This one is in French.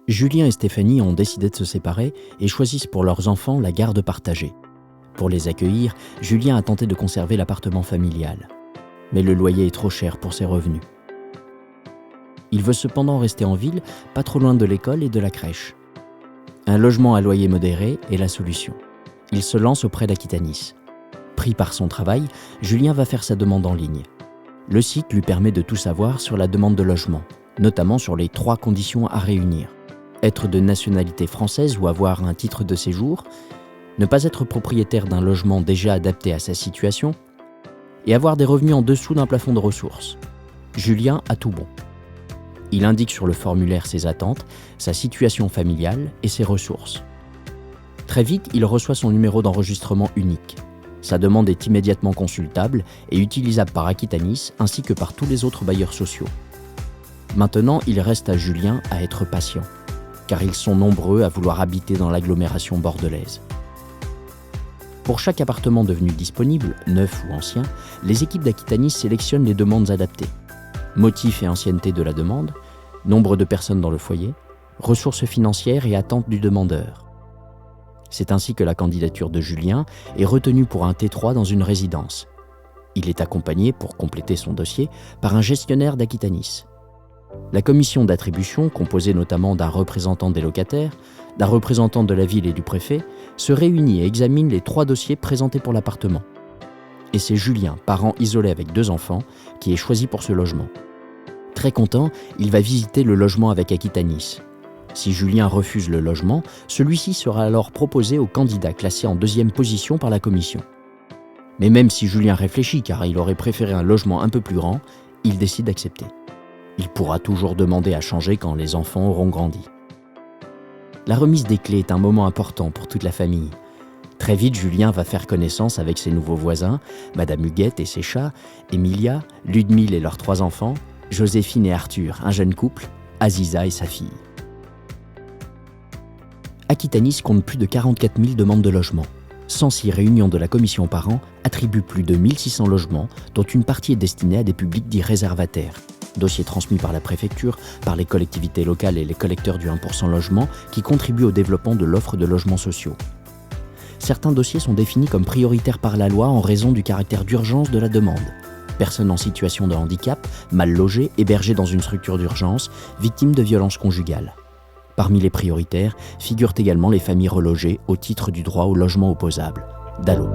Julien et Stéphanie ont décidé de se séparer et choisissent pour leurs enfants la garde partagée. Pour les accueillir, Julien a tenté de conserver l'appartement familial. Mais le loyer est trop cher pour ses revenus. Il veut cependant rester en ville, pas trop loin de l'école et de la crèche. Un logement à loyer modéré est la solution. Il se lance auprès d'Aquitanis. Pris par son travail, Julien va faire sa demande en ligne. Le site lui permet de tout savoir sur la demande de logement, notamment sur les 3 conditions à réunir. Être de nationalité française ou avoir un titre de séjour, ne pas être propriétaire d'un logement déjà adapté à sa situation et avoir des revenus en dessous d'un plafond de ressources. Julien a tout bon. Il indique sur le formulaire ses attentes, sa situation familiale et ses ressources. Très vite, il reçoit son numéro d'enregistrement unique. Sa demande est immédiatement consultable et utilisable par Aquitanis ainsi que par tous les autres bailleurs sociaux. Maintenant, il reste à Julien à être patient, car ils sont nombreux à vouloir habiter dans l'agglomération bordelaise. Pour chaque appartement devenu disponible, neuf ou ancien, les équipes d'Aquitanis sélectionnent les demandes adaptées. Motif et ancienneté de la demande, nombre de personnes dans le foyer, ressources financières et attentes du demandeur. C'est ainsi que la candidature de Julien est retenue pour un T3 dans une résidence. Il est accompagné, pour compléter son dossier, par un gestionnaire d'Aquitanis. La commission d'attribution, composée notamment d'un représentant des locataires, d'un représentant de la ville et du préfet, se réunit et examine les 3 dossiers présentés pour l'appartement. Et c'est Julien, parent isolé avec 2 enfants, qui est choisi pour ce logement. Très content, il va visiter le logement avec Aquitanis. Si Julien refuse le logement, celui-ci sera alors proposé au candidat classé en 2e position par la commission. Mais même si Julien réfléchit car il aurait préféré un logement un peu plus grand, il décide d'accepter. Il pourra toujours demander à changer quand les enfants auront grandi. La remise des clés est un moment important pour toute la famille. Très vite, Julien va faire connaissance avec ses nouveaux voisins, Madame Huguette et ses chats, Emilia, Ludmille et leurs 3 enfants, Joséphine et Arthur, un jeune couple, Aziza et sa fille. Aquitanis compte plus de 44 000 demandes de logement. 106 réunions de la commission par an attribuent plus de 1600 logements, dont une partie est destinée à des publics dits réservataires. Dossier transmis par la préfecture, par les collectivités locales et les collecteurs du 1% logement qui contribuent au développement de l'offre de logements sociaux. Certains dossiers sont définis comme prioritaires par la loi en raison du caractère d'urgence de la demande. Personnes en situation de handicap, mal logées, hébergées dans une structure d'urgence, victimes de violences conjugales. Parmi les prioritaires figurent également les familles relogées au titre du droit au logement opposable, DALO.